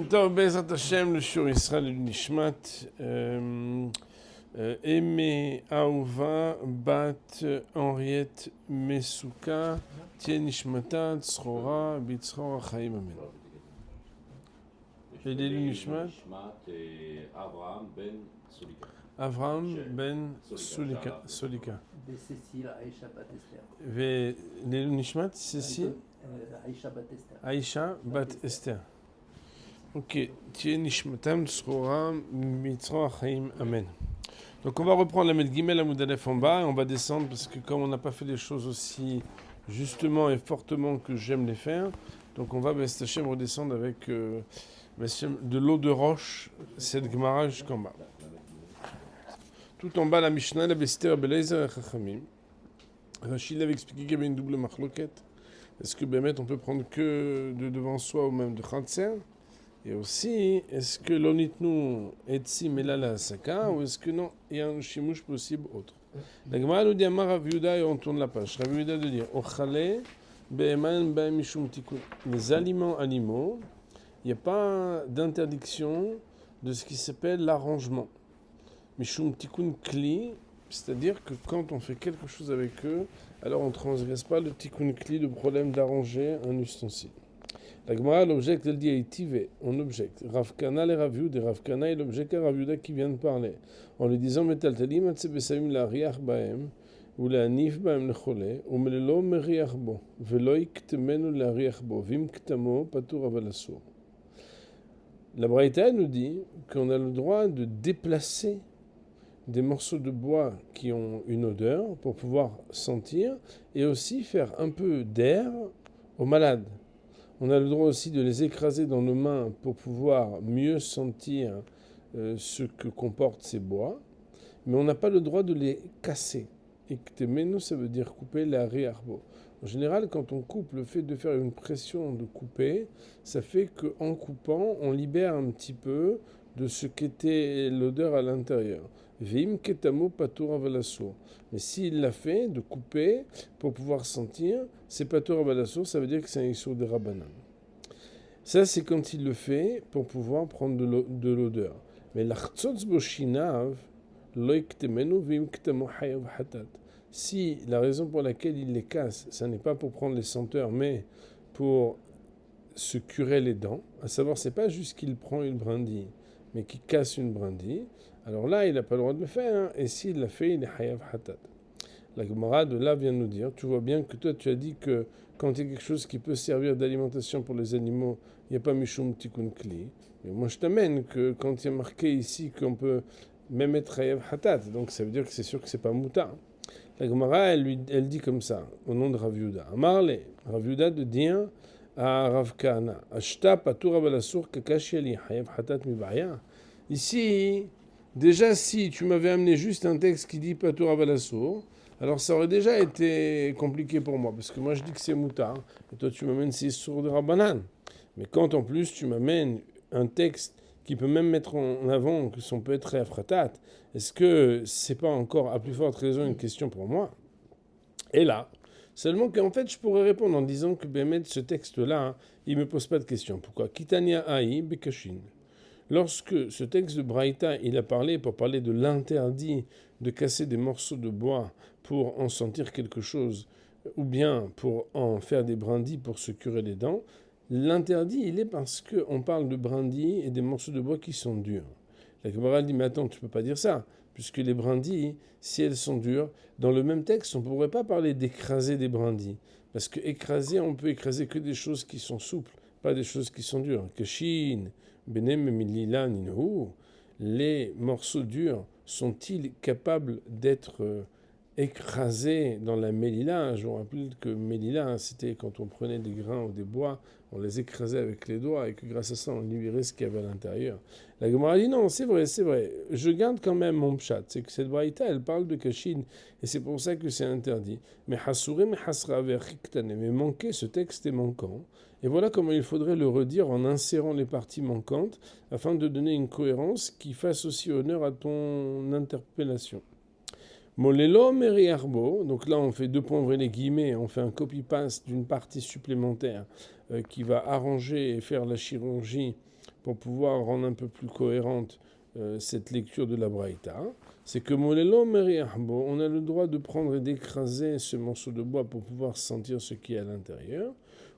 Tov, Bezrat Hashem, le Shur Israël et Nishmat, Aimé Aouva, Bat Henriette Mesouka, Tien Nishmata, Tzrora, Bitzrora Chaim Amen. Et l'élu Nishmat Avraham ben Solika. Avraham ben Solika. Cécile Aïcha Bat Esther. L'élu Nishmat, Cécile Aïcha Bat Esther. Aïcha Bat Esther. Ok, Tien Nishmatam, Tzrora, Bitzrora Chaim Amen. Donc on va reprendre la Med Gimel Amud Aleph en bas et on va descendre parce que comme on n'a pas fait les choses aussi justement et fortement que j'aime les faire, donc on va B'Ezrat Hashem redescendre avec de l'eau de roche, cette Gemara jusqu'en bas. Tout en bas la Mishnah, la Bester, Beleizer et Chachamim. Rachid avait expliqué qu'il y avait une double machloket. Est-ce que Bémet on peut prendre que de devant soi ou même de Khatser? Et aussi, est-ce que l'onitnu etsi melala saka ou est-ce que non, il y a un chimouche possible autre? La Gemara nous dit à Rav Yehuda et on tourne la page. Rav Yehuda de dire Ochale be'eman ba'mishum tikun. Les aliments animaux, il n'y a pas d'interdiction de ce qui s'appelle l'arrangement. Mishum tikun kli, c'est-à-dire que quand on fait quelque chose avec eux, alors on ne transgresse pas le tikun kli, le problème d'arranger un ustensile. La Gemara, l'objecte, elle dit Eitive, on objecte. Rav Kana le Rav Yehuda, Rav Kana est l'objecte à Rav Yehuda qui vient de parler. En lui disant Metaltalim, Atsebesamim la riach baem, ou la nif baem le chole, ou melelo meriach bo, velo iktemenu la riach bo, vim ktamo patur avalasur. La Braïta nous dit qu'on a le droit de déplacer des morceaux de bois qui ont une odeur pour pouvoir sentir et aussi faire un peu d'air aux malades. On a le droit aussi de les écraser dans nos mains pour pouvoir mieux sentir ce que comportent ces bois, mais on n'a pas le droit de les casser. Iktemenu, ça veut dire couper la riarbo. En général, quand on coupe, le fait de faire une pression de couper, ça fait qu'en coupant, on libère un petit peu de ce qu'était l'odeur à l'intérieur. Vim ketamo patur avalasur. Mais s'il l'a fait, de couper, pour pouvoir sentir, c'est patur avalasur, ça veut dire que c'est un issur de Rabbanan. Ça, c'est quand il le fait pour pouvoir prendre de l'odeur. Mais l'achtzotz boshinav, loiktemenu vim ketamo hayav hatat. Si la raison pour laquelle il les casse, ça n'est pas pour prendre les senteurs, mais pour se curer les dents, à savoir, c'est pas juste qu'il prend une brindille, mais qu'il casse une brindille, alors là, il n'a pas le droit de le faire, hein. Et s'il l'a fait, il est hayav hatat. La Gemara de là vient nous dire, tu vois bien que toi, tu as dit que quand il y a quelque chose qui peut servir d'alimentation pour les animaux, il n'y a pas mishum tikun kli. Mais moi, je t'amène que quand il y a marqué ici qu'on peut même être hayav hatat, donc ça veut dire que c'est sûr que c'est pas mouta. La Gemara, elle dit comme ça, au nom de Rav Yehuda. Amarle, Rav Yehuda de dire à Rav Kahana, Ashta patur avalasur kakashi ali hayav hatat mibaya. Ici, déjà, si tu m'avais amené juste un texte qui dit patur avalasur, alors ça aurait déjà été compliqué pour moi, parce que moi je dis que c'est mouta, et toi tu m'amènes ces sourds de Rabbanan. Mais quand en plus tu m'amènes un texte qui peut même mettre en avant que son peut être réafratat, est-ce que c'est pas encore à plus forte raison une question pour moi? Et là, seulement qu'en fait je pourrais répondre en disant que Bémet, ce texte-là, il me pose pas de question. Pourquoi? Kitania Aï Bekashin. Lorsque ce texte de Braïta, il a parlé pour parler de l'interdit de casser des morceaux de bois pour en sentir quelque chose, ou bien pour en faire des brindilles pour se curer les dents, l'interdit, il est parce qu'on parle de brindilles et des morceaux de bois qui sont durs. La Gemara dit, mais attends, tu ne peux pas dire ça, puisque les brindilles, si elles sont dures, dans le même texte, on ne pourrait pas parler d'écraser des brindilles. Parce que écraser, on peut écraser que des choses qui sont souples, pas des choses qui sont dures. Keshin, benem milila ninhu, les morceaux durs sont-ils capables d'être écrasés dans la mélila? Je vous rappelle que mélila, c'était quand on prenait des grains ou des bois, on les écrasait avec les doigts et que grâce à ça, on libérait ce qu'il y avait à l'intérieur. La Gemara dit non, c'est vrai. Je garde quand même mon pshat. C'est que cette braïta, elle parle de kashin et c'est pour ça que c'est interdit. Mais hasurim hasra verchiktane, mais manqué, ce texte est manquant. Et voilà comment il faudrait le redire en insérant les parties manquantes afin de donner une cohérence qui fasse aussi honneur à ton interpellation. Molelo meriarbo, donc là on fait deux points ouvrés les guillemets, on fait un copy-paste d'une partie supplémentaire qui va arranger et faire la chirurgie pour pouvoir rendre un peu plus cohérente cette lecture de la Braïta, c'est que Molelo Meriahbo, on a le droit de prendre et d'écraser ce morceau de bois pour pouvoir sentir ce qui est à l'intérieur.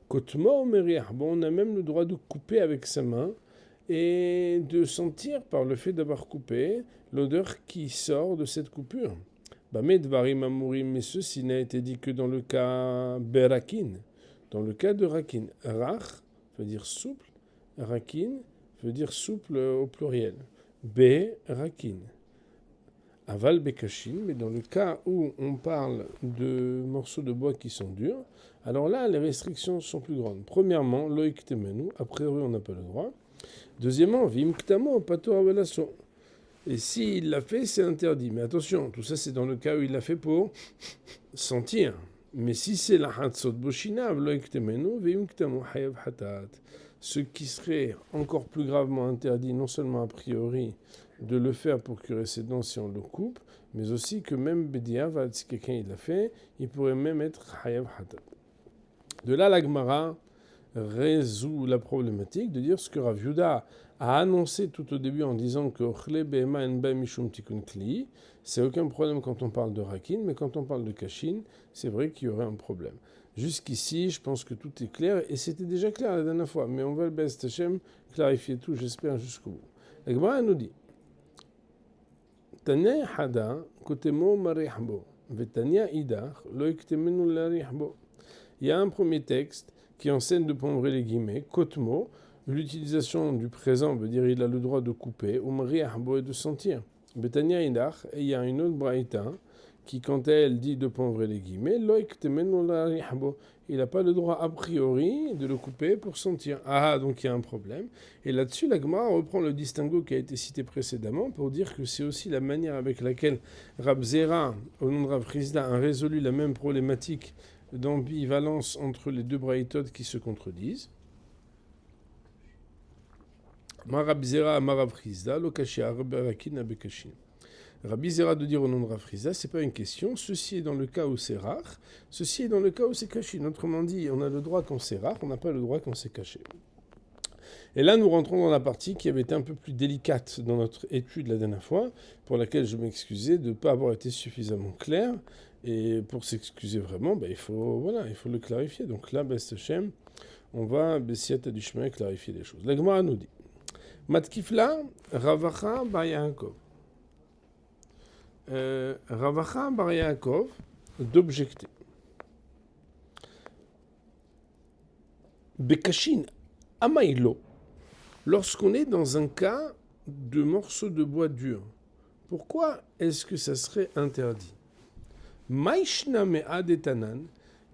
Kotmo Meriahbo, on a même le droit de couper avec sa main et de sentir par le fait d'avoir coupé l'odeur qui sort de cette coupure. Bamedvarim Amurim, mais ceci n'a été dit que dans le cas Berakin, dans le cas de Rakin. Rach veut dire souple, Rakin veut dire souple au pluriel. Berakin. Aval Bekashin, mais dans le cas où on parle de morceaux de bois qui sont durs, alors là, les restrictions sont plus grandes. Premièrement, loïk temenu, a priori on n'a pas le droit. Deuxièmement, vim ktamo, pato avelasso. Et s'il l'a fait, c'est interdit. Mais attention, tout ça c'est dans le cas où il l'a fait pour sentir. Mais si c'est la hatzot boshinav, loïk temenu, vim ktamo hayav hatat. Ce qui serait encore plus gravement interdit, non seulement a priori, de le faire pour curer ses dents si on le coupe, mais aussi que même Bediavad, si quelqu'un il l'a fait, il pourrait même être Hayav Hatat. De là, la Gemara résout la problématique de dire ce que Rav Yehuda a annoncé tout au début en disant que Ochle Behema en Ba Mishum Tikun Kli, c'est aucun problème quand on parle de Rakin, mais quand on parle de Kashin, c'est vrai qu'il y aurait un problème. Jusqu'ici, je pense que tout est clair, et c'était déjà clair la dernière fois, mais on va le Best Hashem clarifier tout, j'espère, jusqu'au bout. La Gemara nous dit Tanya Hada, Kotemo Marihbo, Vetania Idar, Loiktemenu Larihbo. Il y a un premier texte qui enseigne de pombrer les guillemets, Kotmo, l'utilisation du présent veut dire il a le droit de couper, ou Marihbo et de sentir. Betania Idar, et il y a une autre braïta qui, quand elle dit de pombrer les guillemets, Loiktemenu Larihbo, il n'a pas le droit a priori de le couper pour sentir. Ah, donc il y a un problème. Et là-dessus, la Gemara reprend le distinguo qui a été cité précédemment pour dire que c'est aussi la manière avec laquelle Rab Zera, au nom de Rav Chizda, a résolu la même problématique d'ambivalence entre les deux braïtotes qui se contredisent. Marab Zera, Marab Chizda, Lokashia, Rabarakin, Abekashin. Rabbi Zera de dire au nom de Rav Chizda, c'est pas une question. Ceci est dans le cas où c'est rare. Ceci est dans le cas où c'est caché. Autrement dit, on a le droit quand c'est rare, on n'a pas le droit quand c'est caché. Et là, nous rentrons dans la partie qui avait été un peu plus délicate dans notre étude la dernière fois, pour laquelle je m'excusais de ne pas avoir été suffisamment clair. Et pour s'excuser vraiment, il faut le clarifier. Donc là, Best Hashem, on va, Bessiat Adishmael, clarifier les choses. La Gemara nous dit Matkifla, Ravacha, Bar Yaakov. Ravacha Bar Yaakov d'objecter. Bekashin Amaïlo, lorsqu'on est dans un cas de morceaux de bois dur, pourquoi est-ce que ça serait interdit? Maishna Me'ad etanan,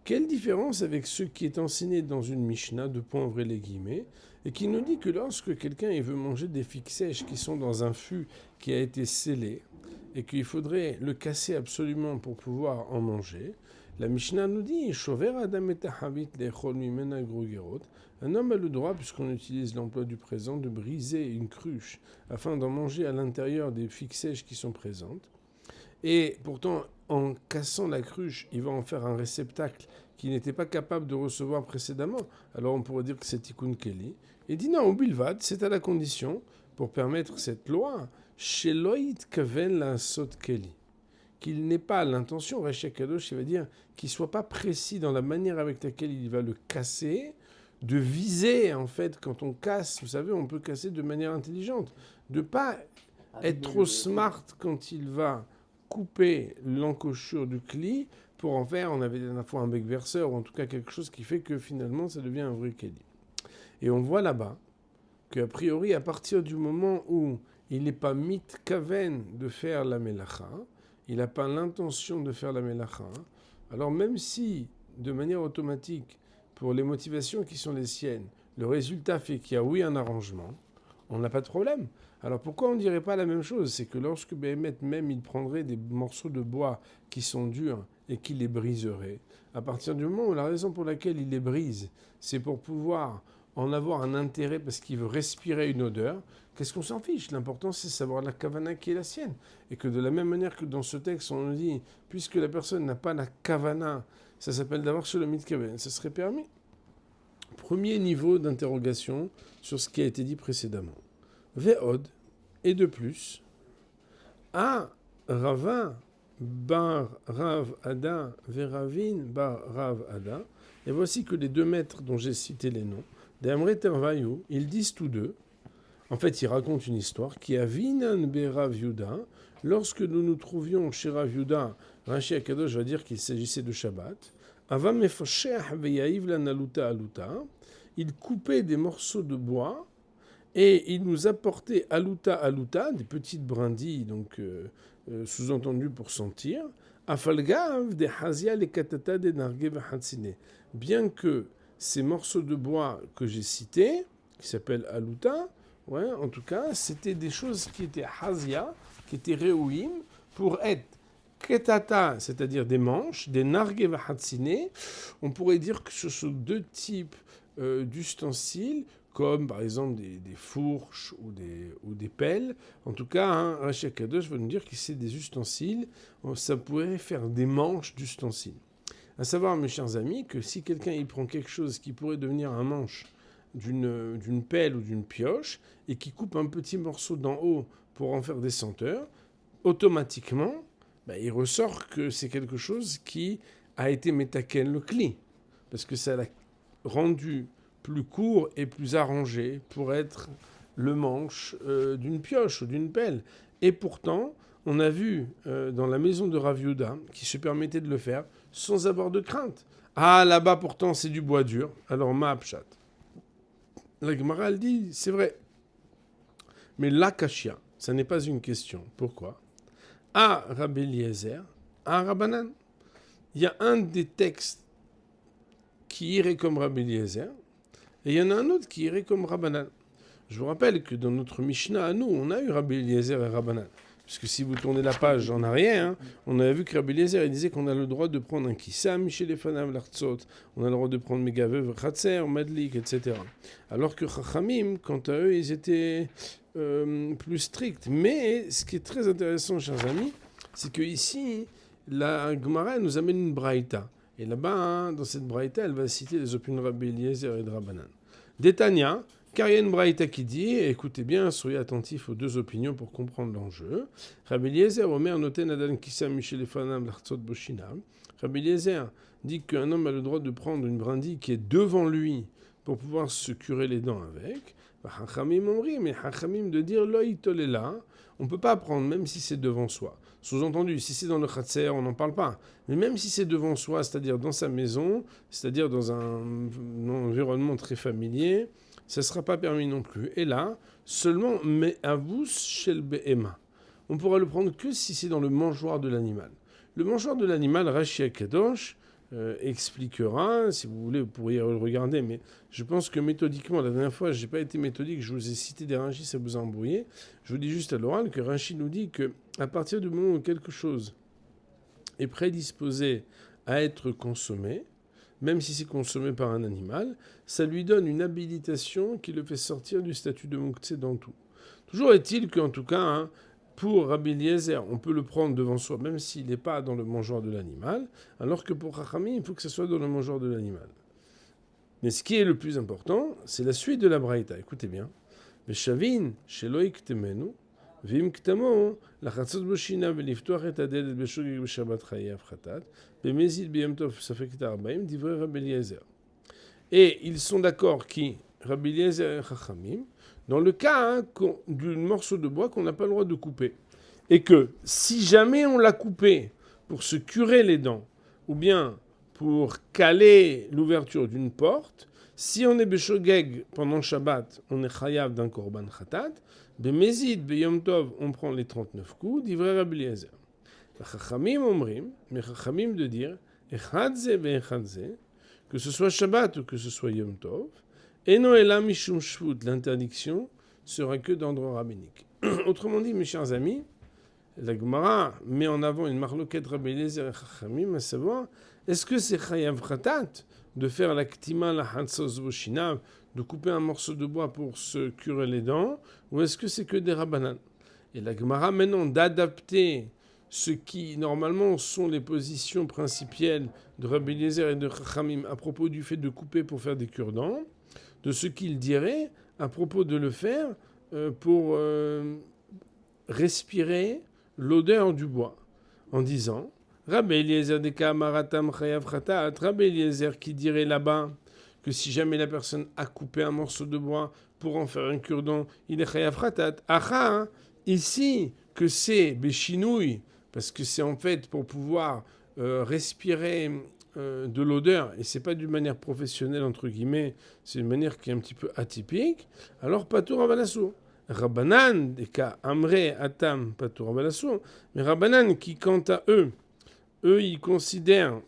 quelle différence avec ce qui est enseigné dans une Mishnah de poivre et les guillemets, et qui nous dit que lorsque quelqu'un veut manger des figues sèches qui sont dans un fût qui a été scellé, et qu'il faudrait le casser absolument pour pouvoir en manger, la Mishnah nous dit un homme a le droit, puisqu'on utilise l'emploi du présent, de briser une cruche afin d'en manger à l'intérieur des figues sèches qui sont présentes. Et pourtant, en cassant la cruche, il va en faire un réceptacle qu'il n'était pas capable de recevoir précédemment. Alors on pourrait dire que c'est Tikkun Keli. Et dit non, au Bilvad, c'est à la condition, pour permettre cette loi, Sheloït Kaven la Sot Keli, qu'il n'ait pas l'intention, Rashi Kadosh, il va dire, qu'il ne soit pas précis dans la manière avec laquelle il va le casser, de viser, en fait, quand on casse, vous savez, on peut casser de manière intelligente, de ne pas être trop smart quand il va couper l'encochure du cli pour en faire, on avait la dernière fois un bec verseur, ou en tout cas quelque chose qui fait que finalement ça devient un vrai keli. Et on voit là-bas qu'a priori, à partir du moment où il n'est pas mitkaven de faire la melacha, il n'a pas l'intention de faire la melacha, alors même si, de manière automatique, pour les motivations qui sont les siennes, le résultat fait qu'il y a oui un arrangement, on n'a pas de problème. Alors pourquoi on ne dirait pas la même chose? C'est que lorsque Béhémet même il prendrait des morceaux de bois qui sont durs et qu'il les briserait, à partir du moment où la raison pour laquelle il les brise, c'est pour pouvoir en avoir un intérêt parce qu'il veut respirer une odeur, qu'est-ce qu'on s'en fiche? L'important c'est savoir la kavana qui est la sienne. Et que de la même manière que dans ce texte on nous dit, puisque la personne n'a pas la kavana, ça s'appelle d'avoir sur le mitkaven, ça serait permis. Premier niveau d'interrogation sur ce qui a été dit précédemment. Ve'od, et de plus, a Rava bar Rav Ada ve'Ravin bar Rav Ada, et voici que les deux maîtres dont j'ai cité les noms, d'Amre Tervayu, ils disent tous deux, en fait ils racontent une histoire, qui a Vinan be Rav Yuda, lorsque nous nous trouvions chez Rav Yuda, Rashi Akadosh va dire qu'il s'agissait de Shabbat, Ava mefasheh ve'yahiv la naluta aluta, il coupait des morceaux de bois, et il nous apportait aluta, des petites brindilles, donc sous-entendu pour sentir, afalgav de hazia le katata de narge v'hatsine. Bien que ces morceaux de bois que j'ai cités, qui s'appellent aluta, ouais, en tout cas, c'était des choses qui étaient hazia, qui étaient réouim, pour être ketata, c'est-à-dire des manches, des narge v'hatsine. On pourrait dire que ce sont deux types d'ustensiles, comme par exemple des fourches ou des pelles. En tout cas, Rashi Kadosh va nous dire que c'est des ustensiles, ça pourrait faire des manches d'ustensiles. À savoir, mes chers amis, que si quelqu'un y prend quelque chose qui pourrait devenir un manche d'une pelle ou d'une pioche, et qui coupe un petit morceau d'en haut pour en faire des senteurs, automatiquement, il ressort que c'est quelque chose qui a été metaken le kli, parce que ça l'a rendu plus court et plus arrangé pour être le manche d'une pioche ou d'une pelle. Et pourtant, on a vu dans la maison de Rav Yehuda qui se permettait de le faire sans avoir de crainte. Ah, là-bas pourtant c'est du bois dur. Alors Ma'apshat. La Gemara elle dit, c'est vrai. Mais l'akashia, ça n'est pas une question. Pourquoi? Ah, Rabbi Eliezer, ah, Rabbanan. Il y a un des textes qui irait comme Rabbi Eliezer, et il y en a un autre qui irait comme Rabbanan. Je vous rappelle que dans notre Mishnah à nous, on a eu Rabbi Eliezer et Rabbanan. Parce que si vous tournez la page en arrière, on avait vu que Rabbi Eliezer il disait qu'on a le droit de prendre un kissam chez les fanav l'artzot, on a le droit de prendre megavev, khatser, madlik, etc. Alors que Chachamim, quant à eux, ils étaient plus stricts. Mais ce qui est très intéressant, chers amis, c'est que ici, la Gemara nous amène une braïta. Et là-bas, dans cette braïta, elle va citer les opinions de Rabbi Eliezer et de Rabbanan. Détania, car il y a une braïta qui dit, écoutez bien, soyez attentifs aux deux opinions pour comprendre l'enjeu. Rabbi Eliezer, Omer, noten adan kissam michel efanam l'artzot boshinam. Rabbi Eliezer dit qu'un homme a le droit de prendre une brindille qui est devant lui pour pouvoir se curer les dents avec. Hachamim omri, mais Hachamim de dire lo itolela, on ne peut pas prendre même si c'est devant soi. Sous-entendu, si c'est dans le khatser, on n'en parle pas. Mais même si c'est devant soi, c'est-à-dire dans sa maison, c'est-à-dire dans un environnement très familier, ça ne sera pas permis non plus. Et là, seulement me'avus shel be'ema. On pourra le prendre que si c'est dans le mangeoire de l'animal. Le mangeoir de l'animal, Rashi Akadosh, expliquera, si vous voulez, vous pourriez le regarder, mais je pense que méthodiquement, la dernière fois, je n'ai pas été méthodique, je vous ai cité des Rashi, ça vous a embrouillé. Je vous dis juste à l'oral que Rashi nous dit qu'à partir du moment où quelque chose est prédisposé à être consommé, même si c'est consommé par un animal, ça lui donne une habilitation qui le fait sortir du statut de Mouktsé dans tout. Toujours est-il qu'en tout cas, pour Rabbi Eliezer, on peut le prendre devant soi, même s'il n'est pas dans le mangeoire de l'animal, alors que pour Chachamim, il faut que ce soit dans le mangeoire de l'animal. Mais ce qui est le plus important, c'est la suite de la braïta. Écoutez bien. Veshavin, sheloik temenu, vim ktamo, lachatzot boshina, veliftoach et adelet beshogeg beshabbat chayav chatat, bemezid biyom tov safek tarbaim, divrei Rabbi Eliezer. Et ils sont d'accord qui, Rabbi Eliezer et Chachamim, dans le cas d'un morceau de bois qu'on n'a pas le droit de couper. Et que si jamais on l'a coupé pour se curer les dents, ou bien pour caler l'ouverture d'une porte, si on est beshogeg pendant Shabbat, on est chayav d'un korban khatat, bemezid beyom tov, on prend les 39 coups, divrei Rabbi Eliezer. Chachamim omrim, mais Chachamim de dire, echadze ve'echadze, que ce soit Shabbat ou que ce soit Yom Tov, Eno ela mishum shvut, l'interdiction sera que d'endroit rabbinique. Autrement dit, mes chers amis, la Gemara met en avant une marloquette Rabbi Eliezer et Chachamim, à savoir, est-ce que c'est chayav khatat de faire la ktima, la hansos voshinav, de couper un morceau de bois pour se curer les dents, ou est-ce que c'est que des rabbanan? Et la Gemara maintenant d'adapter ce qui normalement sont les positions principielles de Rabbi Eliezer et de Chachamim à propos du fait de couper pour faire des cure-dents, de ce qu'il dirait à propos de le faire pour respirer l'odeur du bois, en disant Rabbi Eliezer de Kamaratam Chayav Khatat, Rabbi Eliezer qui dirait là-bas que si jamais la personne a coupé un morceau de bois pour en faire un cure-dent, il est Chayav Khatat. Aha, ici, que c'est Béchinouille, parce que c'est en fait pour pouvoir respirer de l'odeur, et c'est pas d'une manière professionnelle, entre guillemets, c'est une manière qui est un petit peu atypique, alors Patour Avalassou. Rabbanan, des cas Amre, Atam, Patour Avalassou, mais Rabbanan qui, quant à eux, ils considèrent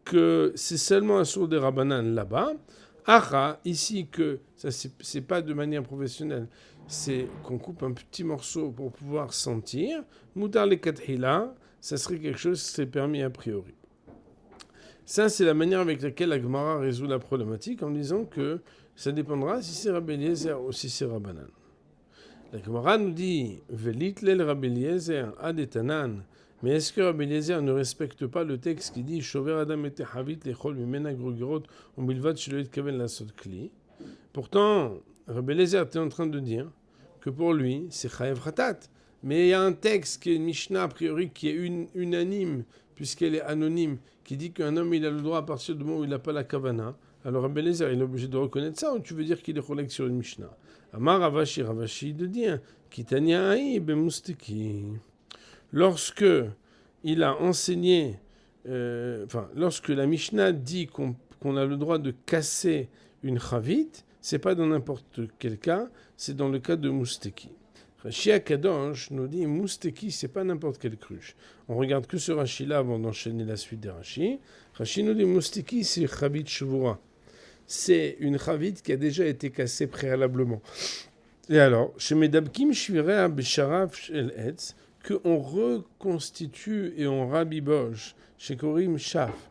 que c'est seulement un sourd des Rabbanan là-bas. Acha, ici, que ça c'est pas de manière professionnelle, c'est qu'on coupe un petit morceau pour pouvoir sentir. Moutar le kathila, ça serait quelque chose qui serait permis a priori. Ça, c'est la manière avec laquelle la Gemara résout la problématique en disant que ça dépendra si c'est Rabbi Eliezer ou si c'est Rabbanan. La Gemara nous dit Velitlel Rabbi Eliezer adetanan. Mais est-ce que Rabbi Eliezer ne respecte pas le texte qui dit Shover Adam et Tehavit lechol mimena grogirot umbilvad shelo yitkaven lasot kli? Pourtant, Rabbi Eliezer était en train de dire que pour lui, c'est Chayav Khatat. Mais il y a un texte qui est une Mishnah a priori qui est unanime, puisqu'elle est anonyme, qui dit qu'un homme il a le droit à partir du moment où il n'a pas la kavana. Alors Rabbi Eliezer, il est obligé de reconnaître ça, ou tu veux dire qu'il est collègue sur une Mishnah? Amar Ravashi de dire Kitania Aï Bemustiki. Lorsque il a enseigné, lorsque la Mishnah dit qu'on a le droit de casser une chavit, c'est pas dans n'importe quel cas, c'est dans le cas de Mousteki. Rashi Akadosh nous dit Mousteki, c'est pas n'importe quelle cruche. On regarde que ce Rashi-là avant d'enchaîner la suite des Rashi. Rashi nous dit Mousteki, c'est chavit shvura. C'est une chavit qui a déjà été cassée préalablement. Et alors, chez Medabkim Shvirea Besharav El Etz, qu'on reconstitue et on rabiboche chez Korim Shaf,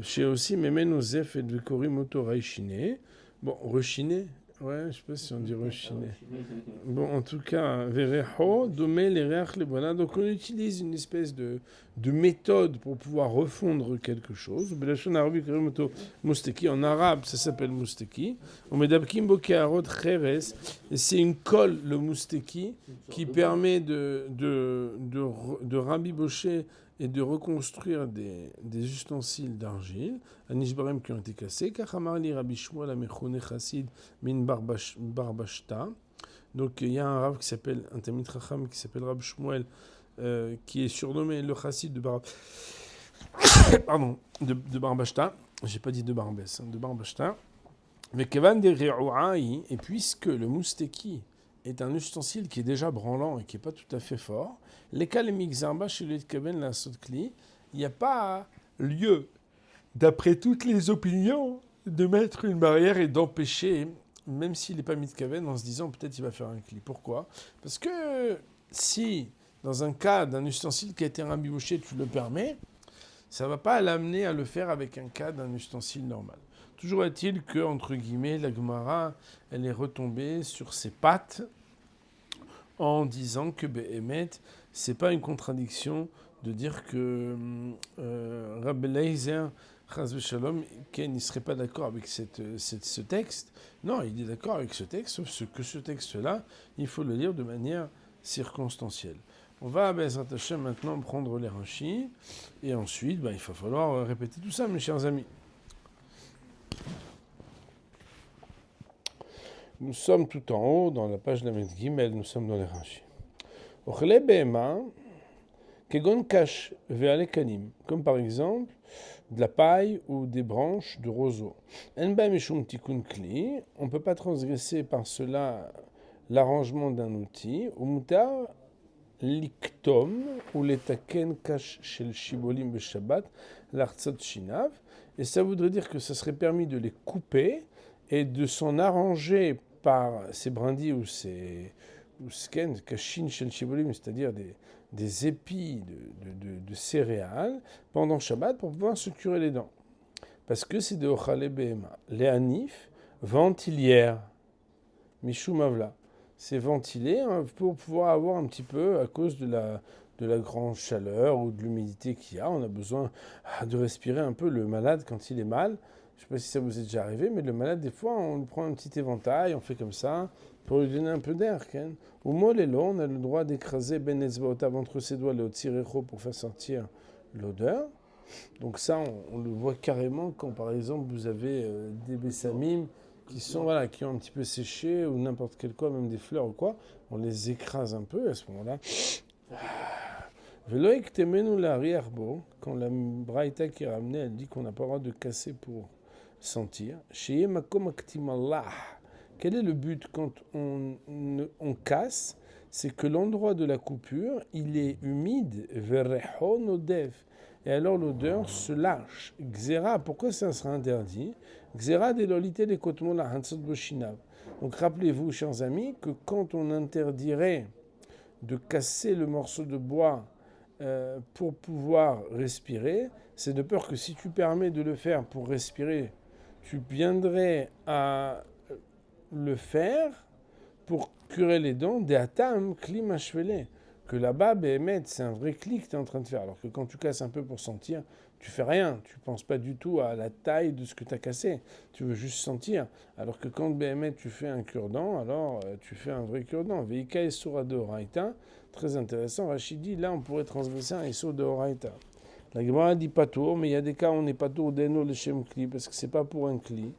chez aussi Memen Ozef et de Korim Oto Raishine. Bon, rechiné, ouais, je sais pas si on dit rechiné. Bon, en tout cas, Vereho, Domé, les Reach, les Bona. Donc on utilise une espèce de méthode pour pouvoir refondre quelque chose. Belachon Arabi Korim Oto Mousteki, en arabe ça s'appelle Mousteki. On met Dabkim Bokearot Cheres, et c'est une colle, le Mousteki, qui permet de rabibocher et de reconstruire des ustensiles d'argile, Anishbarem qui ont été cassés, Kachamarli Rabbi Shmuel Amechone Chassid Min Barbashta. Donc il y a un rab qui s'appelle, un Talmid Chacham qui s'appelle Rabbi Shmuel, qui est surnommé le Chassid de de Barbashta. J'ai pas dit de Barbès, de Barbashta. Mais Kevan de Re'ouaï, et puisque le Mousteki est un ustensile qui est déjà branlant et qui n'est pas tout à fait fort, les cas les mixarba chez les Tkaben la Sotkli, il n'y a pas lieu, d'après toutes les opinions, de mettre une barrière et d'empêcher, même s'il n'est pas mitkaven, en se disant peut-être il va faire un cli. Pourquoi? Parce que si, dans un cas d'un ustensile qui a été rabiboché, tu le permets, ça ne va pas l'amener à le faire avec un cas d'un ustensile normal. Toujours est-il que, entre guillemets, la Gemara, elle est retombée sur ses pattes en disant que Behemet, c'est pas une contradiction de dire que Rabbi Eliezer, Chas v'Shalom, Ken, il serait pas d'accord avec ce texte. Non, il est d'accord avec ce texte, sauf que ce texte-là, il faut le lire de manière circonstancielle. On va à Bezrat Hashem maintenant prendre les Rashi, et ensuite, il va falloir répéter tout ça, mes chers amis. Nous sommes tout en haut, dans la page de la Gimel, nous sommes dans les Rashi. Ochle Behema, Kegon Kash Ve'alekanim, comme par exemple de la paille ou des branches de roseau. En ba mishum tikun kli, on ne peut pas transgresser par cela l'arrangement d'un outil. Ou mutar liktom, ou letaken kash shel shibolim beshabbat, l'artzot shinav. Et ça voudrait dire que ça serait permis de les couper et de s'en arranger par ces brindilles ou ces sken, kashin shel shibolim, c'est-à-dire des épis de céréales pendant Shabbat pour pouvoir se curer les dents. Parce que c'est de Ochale Behema. Les hanif, ventilière, mishum avla. C'est ventilé pour pouvoir avoir un petit peu, à cause de de la grande chaleur ou de l'humidité qu'il y a. On a besoin de respirer un peu. Le malade, quand il est mal, je ne sais pas si ça vous est déjà arrivé, mais le malade, des fois, on lui prend un petit éventail, on fait comme ça, pour lui donner un peu d'air. Au molélo, on a le droit d'écraser Ben Etzbaotav entre ses doigts, le Otzirecho, pour faire sortir l'odeur. Donc ça, on le voit carrément quand, par exemple, vous avez des bessamim qui sont, voilà, qui ont un petit peu séché, ou n'importe quel quoi, même des fleurs ou quoi, on les écrase un peu, et à ce moment-là, Veloïk temenu la riarbo, quand la braïta qui est ramenée, elle dit qu'on n'a pas le droit de casser pour sentir. Sheye makom aktimallah. Quel est le but quand on casse? C'est que l'endroit de la coupure, il est humide, verreho odev. Et alors l'odeur se lâche. Xera, pourquoi ça sera interdit? Xera de lolité des kotmola hansot boshinav. Donc rappelez-vous, chers amis, que quand on interdirait de casser le morceau de bois pour pouvoir respirer, c'est de peur que si tu permets de le faire pour respirer, tu viendrais à le faire pour curer les dents, des atam klima shvele, que là-bas, Béhémet, c'est un vrai cli que tu es en train de faire. Alors que quand tu casses un peu pour sentir, tu fais rien. Tu ne penses pas du tout à la taille de ce que tu as cassé. Tu veux juste sentir. Alors que quand Béhémet, tu fais un cure-dent, alors tu fais un vrai cure-dent. Veika et Soura de Horaïta, très intéressant. Rachid dit, là, on pourrait transgresser un Issur de Horaïta. La Gemara dit pas tour, mais il y a des cas où on n'est pas tour d'Eno le Shem Kli, parce que c'est pas pour un Kli.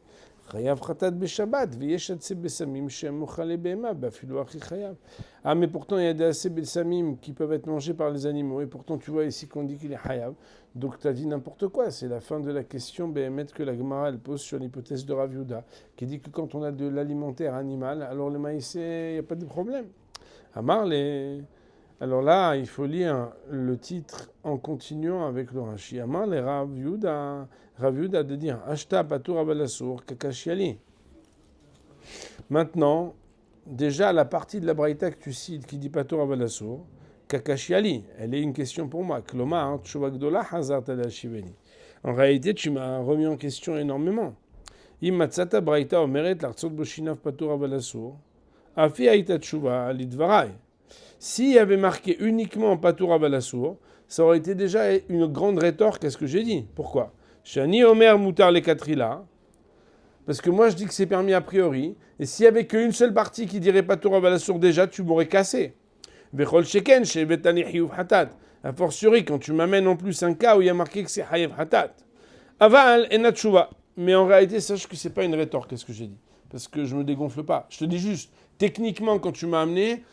Chayav Khatat Beshabbat, Veyesh Atse Besamim Shem Mochale Behema, Bafilu Achi Chayav. Ah, mais pourtant, il y a des Atse Besamim qui peuvent être mangés par les animaux, et pourtant, tu vois ici qu'on dit qu'il est Chayav. Donc, tu as dit n'importe quoi. C'est la fin de la question Behemet que la Gemara elle pose sur l'hypothèse de Rav Yehuda, qui dit que quand on a de l'alimentaire animal, alors le maïs, il n'y a pas de problème. Amar, les. Alors là, il faut lire le titre en continuant avec le Rashi. Amar le Rav Yehuda de dire Ashta patur abalasur kakashiali. Maintenant, déjà la partie de la braïta que tu cites qui dit patur abalasur kakashiali, elle est une question pour moi. Kloma tshuva gdola hazar tadashiveni. En réalité, tu m'as remis en question énormément. Imatsata braïta omeret l'artsot boshinav patur abalasur. Afi aita tshuva lidvarai. S'il y avait marqué uniquement Patour Avalassour, ça aurait été déjà une grande rétorque à ce que j'ai dit. Pourquoi? Shani Omer Moutar les Katrila, parce que moi je dis que c'est permis a priori, et s'il n'y avait qu'une seule partie qui dirait Patour Avalassour déjà, tu m'aurais cassé. Vechol Sheken, chez Vetani Hiyuv Hatat. A fortiori, quand tu m'amènes en plus un cas où il y a marqué que c'est Hayev Hatat. Aval et Natshuva. Mais en réalité, sache que c'est pas une rétorque à ce que j'ai dit. Parce que je me dégonfle pas. Je te dis juste, techniquement, quand tu m'as amené,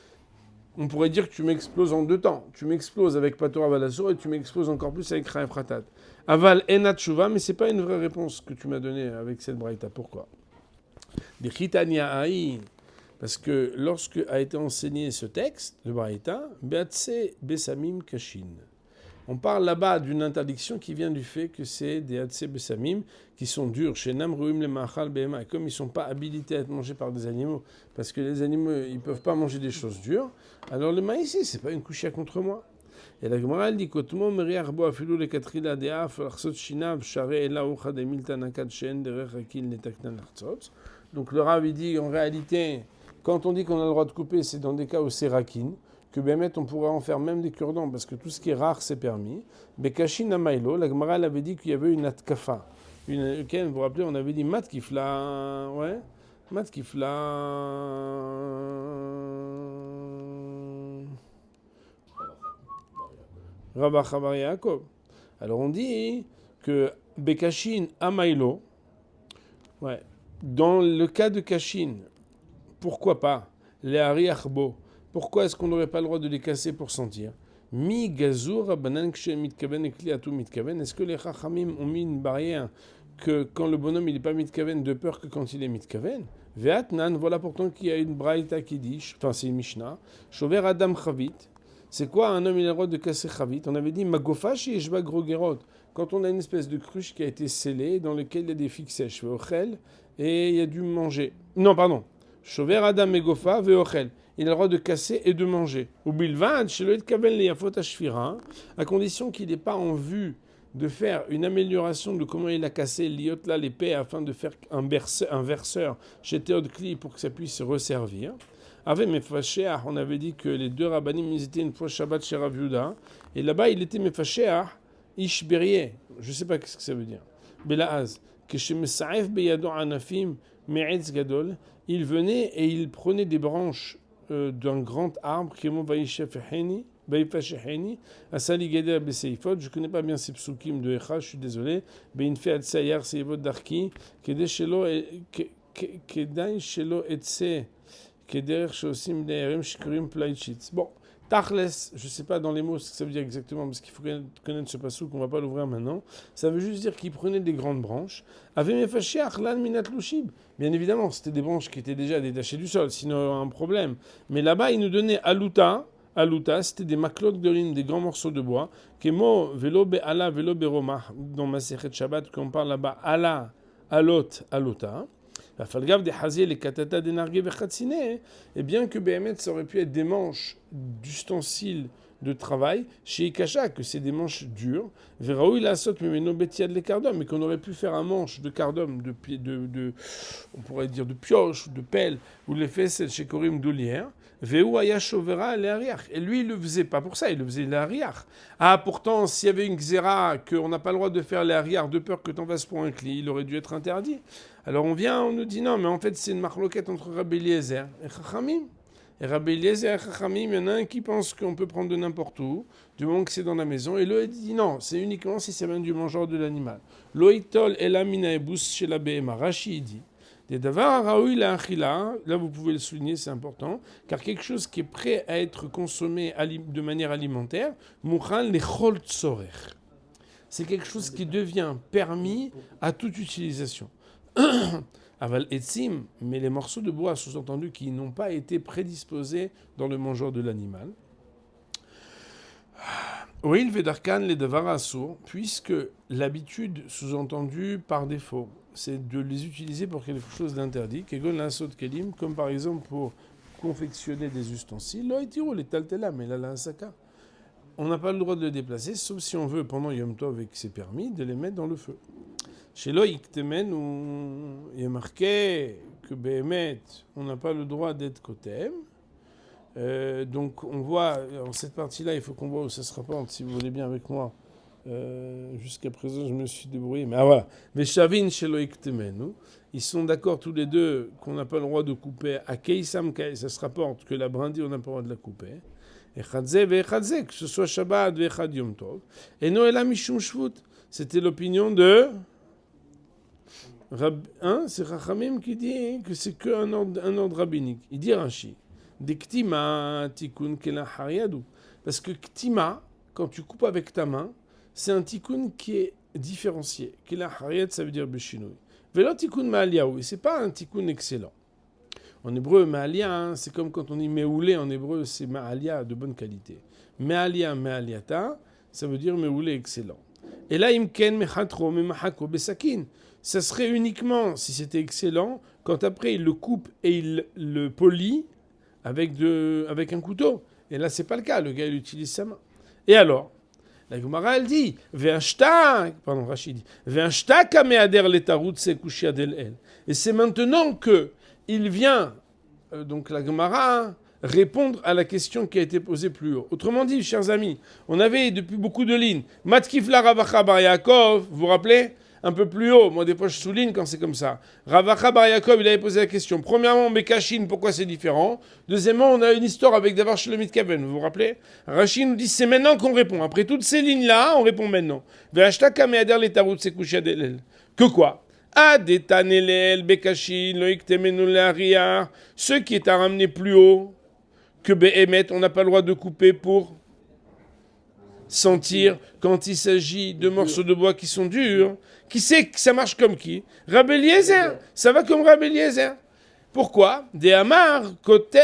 on pourrait dire que tu m'exploses en deux temps. Tu m'exploses avec Pator Avalassour et tu m'exploses encore plus avec Chayav Khatat. Aval enat tshuva, mais c'est pas une vraie réponse que tu m'as donnée avec cette braïta. Pourquoi? Parce que lorsque a été enseigné ce texte, le braïta, Beatse Besamim Kashin. On parle là-bas d'une interdiction qui vient du fait que c'est des Hatse Besamim qui sont durs. Chez Namruim le Machal Behema. Et comme ils ne sont pas habilités à être mangés par des animaux, parce que les animaux, ils ne peuvent pas manger des choses dures, alors le maïs, ce n'est pas une couchia contre moi. Et la Gemara dit Kotmo Meriarbo Afilou le Katrila Deaf, Larsot Shinav, Share Ela Ucha de Miltanakad Shen, Derech Hakin, Netaknan Larsot. Donc le Rav, il dit en réalité, quand on dit qu'on a le droit de couper, c'est dans des cas où c'est Rakin. Que Bémet, on pourrait en faire même des cure-dents, parce que tout ce qui est rare, c'est permis. Bekashin Amailo, la Gemara avait dit qu'il y avait une atkafa. Vous vous rappelez, on avait dit Mat Kifla. Ouais, Mat Kifla. Rabba Chabar Yaakov. Alors on dit que Bekashin Amailo, ouais, dans le cas de Kashin, pourquoi pas les Hari Arbo. Pourquoi est-ce qu'on n'aurait pas le droit de les casser pour sentir? Mi gazur banan kshe mitkaven ekliatu mitkaven. Est-ce que les chachamim ont mis une barrière que quand le bonhomme il n'est pas mitkaven de peur que quand il est mitkaven? Ve'atnan, voilà pourtant qu'il y a une braïta qui dit, enfin c'est une Mishnah, shover adam chavit. C'est quoi un homme il a le droit de casser chavit? On avait dit magofash et jva grogerot. Quand on a une espèce de cruche qui a été scellée dans laquelle il y a des figues sèches, ve'ochel, et il y a dû manger. Non, pardon. Shover adam megofa ve'ochel. Il a le droit de casser et de manger. Ou bilvad, chez le kaven le yafot ashfira, à condition qu'il n'ait pas en vue de faire une amélioration de comment il a cassé l'iot là l'épée afin de faire un verseur chez Théod Kli pour que ça puisse se resservir. Avec Mefashéach, on avait dit que les deux rabbanim, ils étaient une fois Shabbat chez Rav Yehuda, et là-bas, il était Mefashéach, Ish Berie. Je ne sais pas ce que ça veut dire. Belaaz, que chez Mesaef Beyado Anafim, Me'etz Gadol, il venait et il prenait des branches d'un grand arbre, qui est mon Vaïfasheheni, Asali Geder Beseifot. Je ne connais pas bien ces psukim de Echa, je suis désolé. Beinfe Atsayar Seivot Darki, Kedai Shelo Etse. Bon, Tachles, je ne sais pas dans les mots ce que ça veut dire exactement, parce qu'il faut connaître ce passouk, qu'on ne va pas l'ouvrir maintenant. Ça veut juste dire qu'il prenait des grandes branches. Bien évidemment, c'était des branches qui étaient déjà détachées du sol, sinon un problème. Mais là-bas, il nous donnait aluta. Aluta, c'était des maklotes de ligne, des grands morceaux de bois. Kemo velo be'ala velo be'romah. Dans ma Masechet Shabbat, quand on parle là-bas, ala, alot, aluta. La falgav des haziel et katata des nargués vechatsine, et bien que Béhémet, ça aurait pu être des manches d'ustensiles de travail, chez Ikasha, que c'est des manches dures, Veraoui la sot memeno betiad les cardom, mais qu'on aurait pu faire un manche de cardom, on pourrait dire de pioche, de pelle, ou les fesses chez Korim d'Olière, Veu ayashovera les arrières. Et lui, il le faisait pas pour ça, il le faisait les arrières. Ah, pourtant, s'il y avait une xéra, qu'on n'a pas le droit de faire les arrières, de peur que t'en fasses pour un cli, il aurait dû être interdit. Alors on nous dit non, mais en fait, c'est une marloquette entre Rabbi Eliezer et Chachamim. Et Rabbi Eliezer et Chachamim, il y en a un qui pense qu'on peut prendre de n'importe où, du moment que c'est dans la maison, et l'autre dit non, c'est uniquement si ça vient du mangeur de l'animal. Loïtol et la mina ebus chez la BMA. Rashi dit, des davar raoui la achila, là vous pouvez le souligner, c'est important, car quelque chose qui est prêt à être consommé de manière alimentaire, mouchan le chol tzorer. C'est quelque chose qui devient permis à toute utilisation. Aval etzim, mais les morceaux de bois, sous-entendu, qui n'ont pas été prédisposés dans le mangeur de l'animal. Oil vedarkan les davar assour, puisque l'habitude, sous-entendue par défaut, c'est de les utiliser pour quelque chose d'interdit, kegon lansot kelim, comme par exemple pour confectionner des ustensiles, loïtiro les taltela, mais là un saka. On n'a pas le droit de le déplacer, sauf si on veut, pendant Yom Tov et que c'est permis, de les mettre dans le feu. Chez Loïc Temen, où il y a marqué que Béhémet, on n'a pas le droit d'être Kotem. Donc on voit, en cette partie-là, il faut qu'on voit où ça se rapporte, si vous voulez bien avec moi. Jusqu'à présent, je me suis débrouillé. Mais voilà. Veshavin chez Loïc Temen, ils sont d'accord tous les deux qu'on n'a pas le droit de couper. À Keisam Kai, ça se rapporte que la brindille, on n'a pas le droit de la couper. Echadze ve'echadze, que ce soit Shabbat ve'echad Yom Tov. Et Noëla Mishum Shvut, c'était l'opinion de... c'est Chachamim qui dit que c'est qu'un ordre rabbinique. Il dit Rashi, des ktima tikkun kela hariadou. Parce que ktima, quand tu coupes avec ta main, c'est un tikkun qui est différencié. Kela hariad, ça veut dire beshinui. Velo tikkun ma'aliyaou, et c'est pas un tikkun excellent. En hébreu, ma'alia, c'est comme quand on dit meoulé en hébreu, c'est ma'alia de bonne qualité. Me'alia, me'aliata, ça veut dire meoulé excellent. Et là, imken mechatro memahako besakin. Ça serait uniquement, si c'était excellent, quand après il le coupe et il le polit avec un couteau. Et là, c'est pas le cas. Le gars, il utilise sa main. Et alors, la Gemara, elle dit, Rachid dit, et c'est maintenant que il vient, donc la Gemara, répondre à la question qui a été posée plus haut. Autrement dit, chers amis, on avait depuis beaucoup de lignes, Matkif la Ravacha bar Yaakov, vous vous rappelez? Un peu plus haut, moi des fois je souligne quand c'est comme ça. Ravacha bar Yaakov, il avait posé la question. Premièrement, Bekashin, pourquoi c'est différent? Deuxièmement, on a une histoire avec Davar Shlomit Kaven, vous vous rappelez? Rachid nous dit, c'est maintenant qu'on répond. Après toutes ces lignes-là, on répond maintenant. Que quoi? Adetanelel, Bekashin, Loïk Temenu Le'ariah, ce qui est à ramener plus haut que Béhémet, on n'a pas le droit de couper pour sentir quand il s'agit de morceaux de bois qui sont durs. Qui sait que ça marche comme qui? Rabbi Eliezer. Ça va comme Rabbi Eliezer. Pourquoi? De Amar,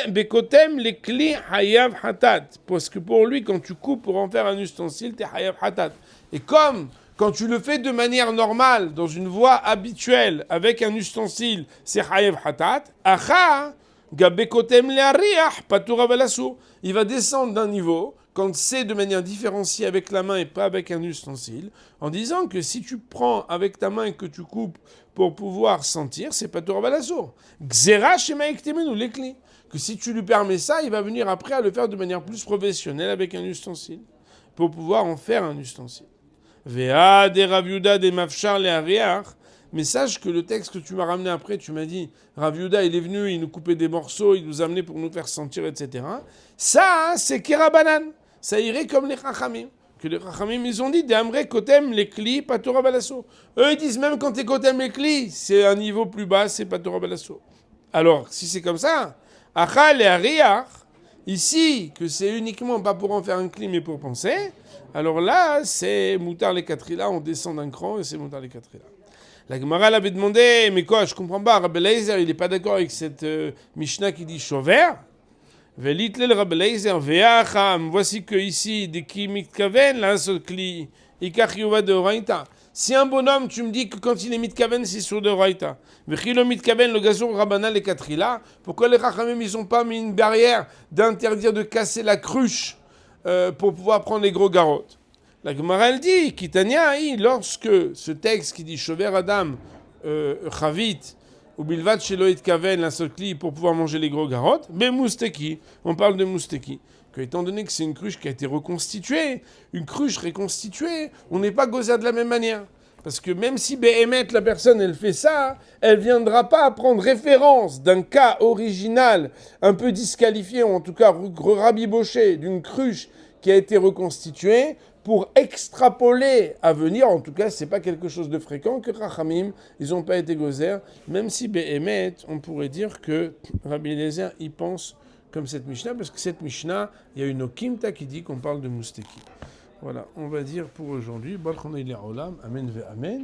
Bekotem, les kli hayav hatat. Parce que pour lui, quand tu coupes pour en faire un ustensile, t'es hayav hatat. Et comme quand tu le fais de manière normale, dans une voie habituelle, avec un ustensile, c'est hayav hatat. Acha, gabekotem le'ariach, patura velasur. Il va descendre d'un niveau quand c'est de manière différenciée avec la main et pas avec un ustensile, en disant que si tu prends avec ta main et que tu coupes pour pouvoir sentir, c'est pas Torah Balassour. Gzera shema ektemenu lekli. que si tu lui permets ça, il va venir après à le faire de manière plus professionnelle avec un ustensile, pour pouvoir en faire un ustensile. Vea de Rav Yehuda de Mafshar le Ariach. Mais sache que le texte que tu m'as ramené après, tu m'as dit, Rav Yehuda, il est venu, il nous coupait des morceaux, il nous amenait pour nous faire sentir, etc. Ça, c'est Kerabanan. Ça irait comme les Chachamim. Que les Chachamim, ils ont dit, D'amre kotem les kli, patora balasso. Eux, ils disent même quand t'es kotem les kli, c'est un niveau plus bas, c'est patora balasso. Alors, si c'est comme ça, Achal et Ariach, ici, que c'est uniquement pas pour en faire un kli, mais pour penser, alors là, c'est Moutar les Katrila, on descend d'un cran et c'est Moutar les Katrila. La Gemara l'avait demandé, mais quoi, je comprends pas, Rabbi Eliezer, il n'est pas d'accord avec cette Mishnah qui dit Shover. Velitlel Rabbi Eliezer, Veacham, voici que ici, de qui mitkaven, là, ce kli, ikach yuva de Oraita. Si un bonhomme, tu me dis que quand il est mitkaven, c'est sur de Oraita. Vechilo mitkaven, le gazon Rabbanal et Katrila, pourquoi les Chachamim, ils n'ont pas mis une barrière d'interdire de casser la cruche pour pouvoir prendre les gros garottes? La Gemara elle dit, Kitania, lorsque ce texte qui dit Shover Adam, Chavit, ou Bilvat Sheloit Kaven, la Sokli, pour pouvoir manger les gros garottes, mais Mousteki, on parle de Mousteki. Que étant donné que c'est une cruche qui a été reconstituée, une cruche reconstituée, on n'est pas gozer de la même manière. Parce que même si Béhémet, la personne, elle fait ça, elle ne viendra pas prendre référence d'un cas original, un peu disqualifié, ou en tout cas rabiboché, d'une cruche qui a été reconstituée, pour extrapoler à venir, en tout cas, c'est pas quelque chose de fréquent que Chachamim, ils n'ont pas été gozer, même si Béhémet, on pourrait dire que Rabbi Eliezer, il pense comme cette Mishnah, parce que cette Mishnah, il y a une Okimta qui dit qu'on parle de Mousteki. Voilà, on va dire pour aujourd'hui, Amen ve Amen.